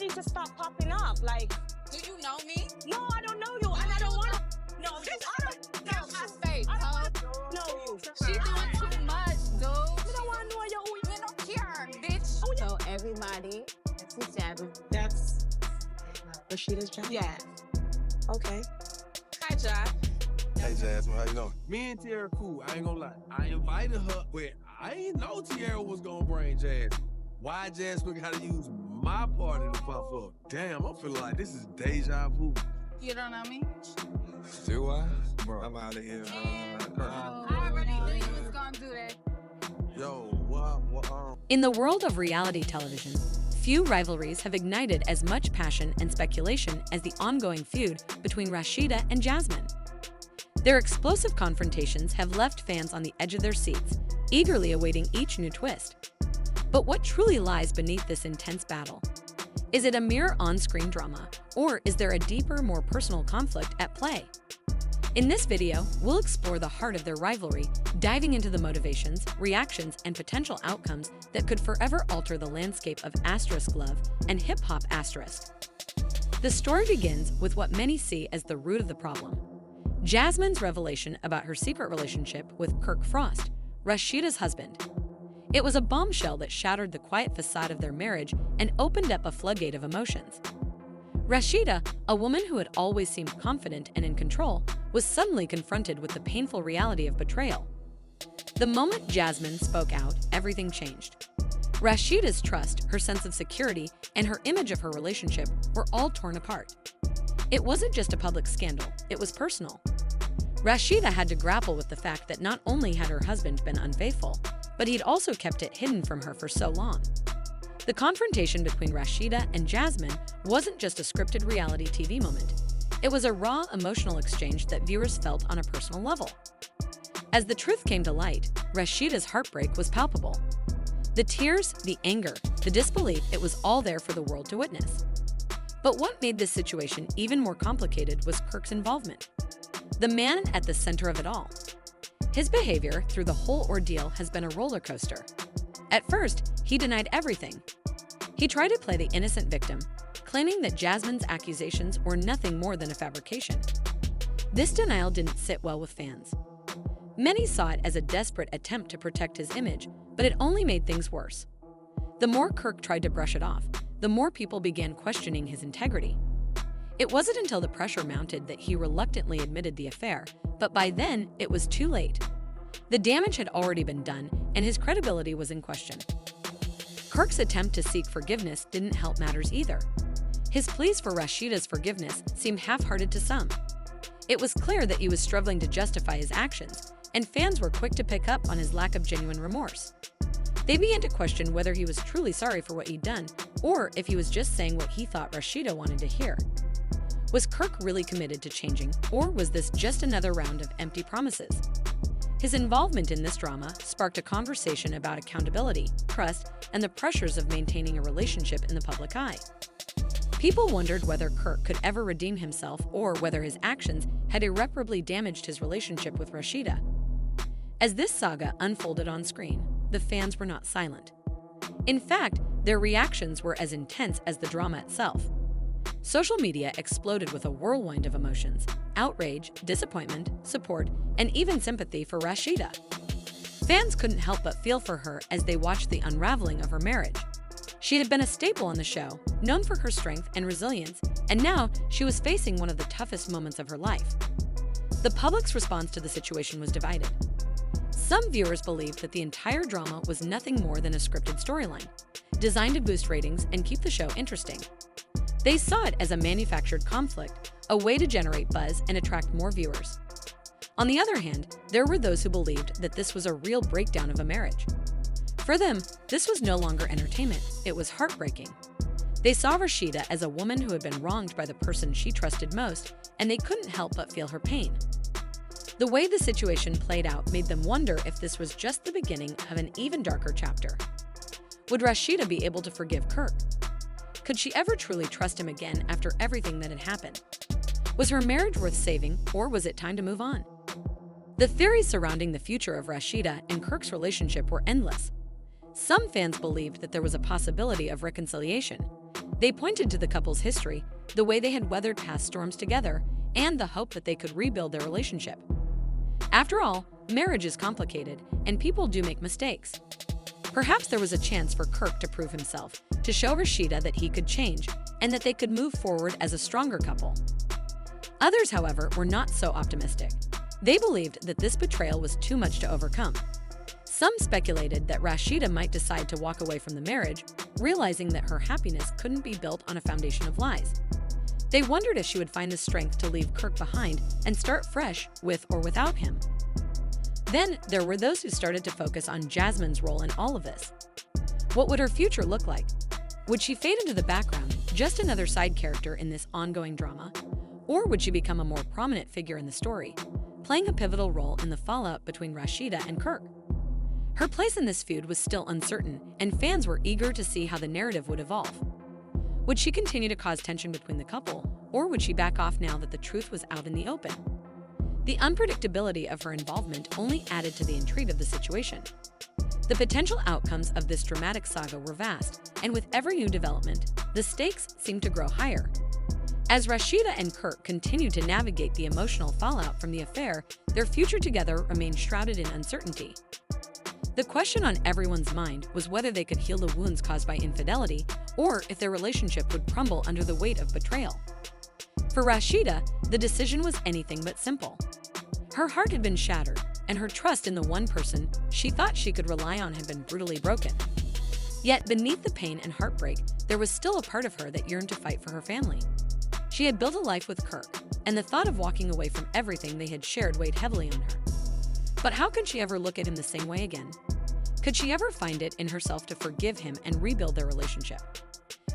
need to stop popping up. Like, do you know me? No, I don't know you, and I don't want to know you. I don't know my face, know you. She doing too much, dude. You don't want to know you. You don't care, bitch. So everybody, this is Jasmine. That's Rasheeda's job? Yeah. Okay. Hi, Josh. Hey, Jasmine, how you doing? Me and Tiara cool, I ain't gonna lie. I invited her, but I ain't know Tiara was gonna bring Jasmine. Why Jasmine gotta use my party to pop up? Damn, I'm feeling like this is deja vu. You don't know me? Do I? Bro, I'm out of here. I already knew you was gonna do that. Yo, In the world of reality television, few rivalries have ignited as much passion and speculation as the ongoing feud between Rasheeda and Jasmine. Their explosive confrontations have left fans on the edge of their seats, eagerly awaiting each new twist. But what truly lies beneath this intense battle? Is it a mere on-screen drama, or is there a deeper, more personal conflict at play? In this video, we'll explore the heart of their rivalry, diving into the motivations, reactions, and potential outcomes that could forever alter the landscape of Asterisk Love and Hip-Hop Asterisk. The story begins with what many see as the root of the problem: Jasmine's revelation about her secret relationship with Kirk Frost, Rasheeda's husband. It was a bombshell that shattered the quiet facade of their marriage and opened up a floodgate of emotions. Rasheeda, a woman who had always seemed confident and in control, was suddenly confronted with the painful reality of betrayal. The moment Jasmine spoke out, everything changed. Rasheeda's trust, her sense of security, and her image of her relationship were all torn apart. It wasn't just a public scandal, it was personal. Rasheeda had to grapple with the fact that not only had her husband been unfaithful, but he'd also kept it hidden from her for so long. The confrontation between Rasheeda and Jasmine wasn't just a scripted reality TV moment. It was a raw, emotional exchange that viewers felt on a personal level. As the truth came to light, Rasheeda's heartbreak was palpable. The tears, the anger, the disbelief, it was all there for the world to witness. But what made this situation even more complicated was Kirk's involvement. The man at the center of it all. His behavior through the whole ordeal has been a roller coaster. At first, he denied everything. He tried to play the innocent victim, claiming that Jasmine's accusations were nothing more than a fabrication. This denial didn't sit well with fans. Many saw it as a desperate attempt to protect his image, but it only made things worse. The more Kirk tried to brush it off, the more people began questioning his integrity. It wasn't until the pressure mounted that he reluctantly admitted the affair, but by then, it was too late. The damage had already been done, and his credibility was in question. Kirk's attempt to seek forgiveness didn't help matters either. His pleas for Rasheeda's forgiveness seemed half-hearted to some. It was clear that he was struggling to justify his actions, and fans were quick to pick up on his lack of genuine remorse. They began to question whether he was truly sorry for what he'd done, or if he was just saying what he thought Rasheeda wanted to hear. Was Kirk really committed to changing, or was this just another round of empty promises? His involvement in this drama sparked a conversation about accountability, trust, and the pressures of maintaining a relationship in the public eye. People wondered whether Kirk could ever redeem himself or whether his actions had irreparably damaged his relationship with Rasheeda. As this saga unfolded on screen, the fans were not silent. In fact, their reactions were as intense as the drama itself. Social media exploded with a whirlwind of emotions: outrage, disappointment, support, and even sympathy for Rasheeda. Fans couldn't help but feel for her as they watched the unraveling of her marriage. She had been a staple on the show, known for her strength and resilience, and now she was facing one of the toughest moments of her life. The public's response to the situation was divided. Some viewers believed that the entire drama was nothing more than a scripted storyline, designed to boost ratings and keep the show interesting. They saw it as a manufactured conflict, a way to generate buzz and attract more viewers. On the other hand, there were those who believed that this was a real breakdown of a marriage. For them, this was no longer entertainment, it was heartbreaking. They saw Rasheeda as a woman who had been wronged by the person she trusted most, and they couldn't help but feel her pain. The way the situation played out made them wonder if this was just the beginning of an even darker chapter. Would Rasheeda be able to forgive Kirk? Could she ever truly trust him again after everything that had happened? Was her marriage worth saving, or was it time to move on? The theories surrounding the future of Rasheeda and Kirk's relationship were endless. Some fans believed that there was a possibility of reconciliation, They pointed to the couple's history, the way they had weathered past storms together, and the hope that they could rebuild their relationship. After all, marriage is complicated, and people do make mistakes. Perhaps there was a chance for Kirk to prove himself, to show Rasheeda that he could change, and that they could move forward as a stronger couple. Others, however, were not so optimistic. They believed that this betrayal was too much to overcome. Some speculated that Rasheeda might decide to walk away from the marriage, realizing that her happiness couldn't be built on a foundation of lies. They wondered if she would find the strength to leave Kirk behind and start fresh with or without him. Then there were those who started to focus on Jasmine's role in all of this. What would her future look like? Would she fade into the background, just another side character in this ongoing drama? Or would she become a more prominent figure in the story, playing a pivotal role in the fallout between Rasheeda and Kirk? Her place in this feud was still uncertain, and fans were eager to see how the narrative would evolve. Would she continue to cause tension between the couple, or would she back off now that the truth was out in the open? The unpredictability of her involvement only added to the intrigue of the situation. The potential outcomes of this dramatic saga were vast, and with every new development, the stakes seemed to grow higher. As Rasheeda and Kirk continued to navigate the emotional fallout from the affair, their future together remained shrouded in uncertainty. The question on everyone's mind was whether they could heal the wounds caused by infidelity, or if their relationship would crumble under the weight of betrayal. For Rasheeda, the decision was anything but simple. Her heart had been shattered, and her trust in the one person she thought she could rely on had been brutally broken. Yet beneath the pain and heartbreak, there was still a part of her that yearned to fight for her family. She had built a life with Kirk, and the thought of walking away from everything they had shared weighed heavily on her. But how could she ever look at him the same way again? Could she ever find it in herself to forgive him and rebuild their relationship?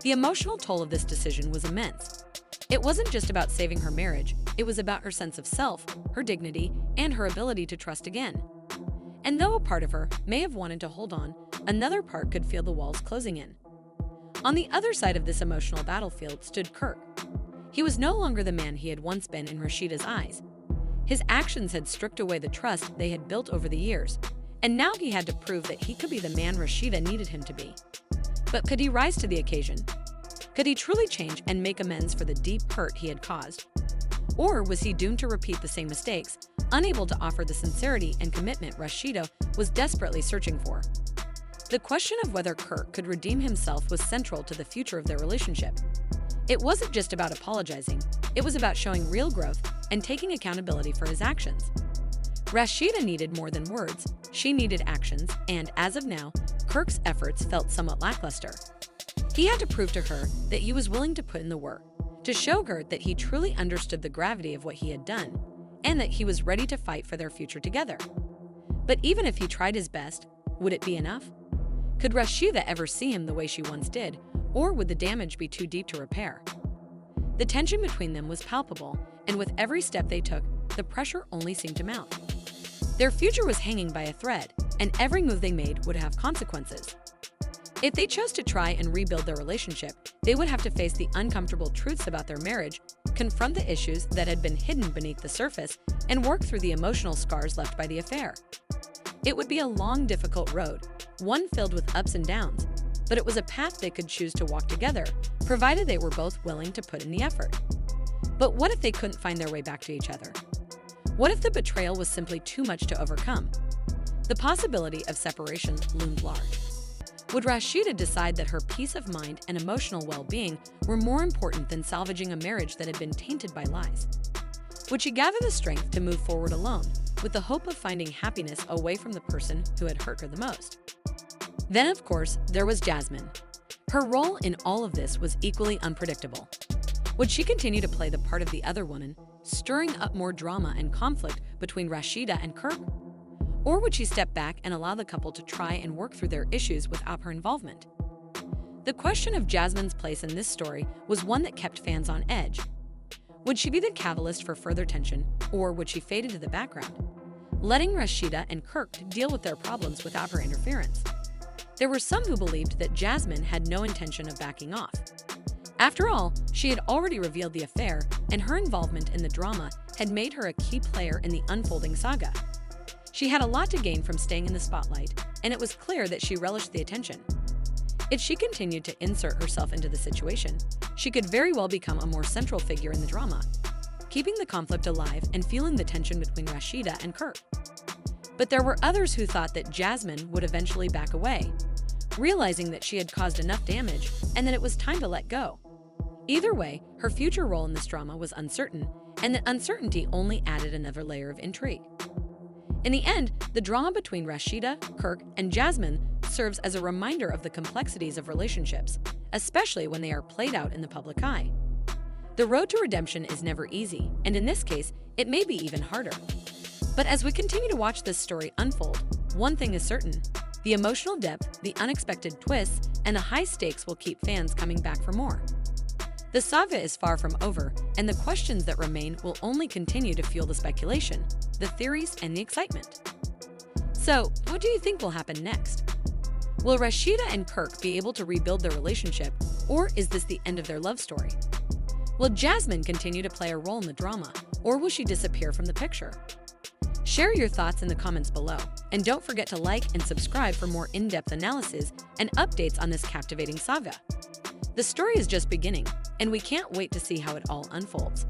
The emotional toll of this decision was immense. It wasn't just about saving her marriage, it was about her sense of self, her dignity, and her ability to trust again. And though a part of her may have wanted to hold on, another part could feel the walls closing in. On the other side of this emotional battlefield stood Kirk. He was no longer the man he had once been in Rasheeda's eyes. His actions had stripped away the trust they had built over the years, and now he had to prove that he could be the man Rasheeda needed him to be. But could he rise to the occasion? Could he truly change and make amends for the deep hurt he had caused? Or was he doomed to repeat the same mistakes, unable to offer the sincerity and commitment Rasheeda was desperately searching for? The question of whether Kirk could redeem himself was central to the future of their relationship. It wasn't just about apologizing, it was about showing real growth and taking accountability for his actions. Rasheeda needed more than words, she needed actions, and as of now, Kirk's efforts felt somewhat lackluster. He had to prove to her that he was willing to put in the work, to show her that he truly understood the gravity of what he had done, and that he was ready to fight for their future together. But even if he tried his best, would it be enough? Could Rasheeda ever see him the way she once did, or would the damage be too deep to repair? The tension between them was palpable, and with every step they took, the pressure only seemed to mount. Their future was hanging by a thread, and every move they made would have consequences. If they chose to try and rebuild their relationship, they would have to face the uncomfortable truths about their marriage, confront the issues that had been hidden beneath the surface, and work through the emotional scars left by the affair. It would be a long, difficult road, one filled with ups and downs, but it was a path they could choose to walk together, provided they were both willing to put in the effort. But what if they couldn't find their way back to each other? What if the betrayal was simply too much to overcome? The possibility of separation loomed large. Would Rasheeda decide that her peace of mind and emotional well-being were more important than salvaging a marriage that had been tainted by lies? Would she gather the strength to move forward alone, with the hope of finding happiness away from the person who had hurt her the most? Then, of course, there was Jasmine. Her role in all of this was equally unpredictable. Would she continue to play the part of the other woman, stirring up more drama and conflict between Rasheeda and Kirk? Or would she step back and allow the couple to try and work through their issues without her involvement? The question of Jasmine's place in this story was one that kept fans on edge. Would she be the catalyst for further tension, or would she fade into the background, letting Rasheeda and Kirk deal with their problems without her interference? There were some who believed that Jasmine had no intention of backing off. After all, she had already revealed the affair, and her involvement in the drama had made her a key player in the unfolding saga. She had a lot to gain from staying in the spotlight, and it was clear that she relished the attention. If she continued to insert herself into the situation, she could very well become a more central figure in the drama, keeping the conflict alive and fueling the tension between Rasheeda and Kirk. But there were others who thought that Jasmine would eventually back away, realizing that she had caused enough damage and that it was time to let go. Either way, her future role in this drama was uncertain, and that uncertainty only added another layer of intrigue. In the end, the drama between Rasheeda, Kirk, and Jasmine serves as a reminder of the complexities of relationships, especially when they are played out in the public eye. The road to redemption is never easy, and in this case, it may be even harder. But as we continue to watch this story unfold, one thing is certain: the emotional depth, the unexpected twists, and the high stakes will keep fans coming back for more. The saga is far from over, and the questions that remain will only continue to fuel the speculation, the theories, and the excitement. So, what do you think will happen next? Will Rasheeda and Kirk be able to rebuild their relationship, or is this the end of their love story? Will Jasmine continue to play a role in the drama, or will she disappear from the picture? Share your thoughts in the comments below, and don't forget to like and subscribe for more in-depth analysis and updates on this captivating saga. The story is just beginning, and we can't wait to see how it all unfolds.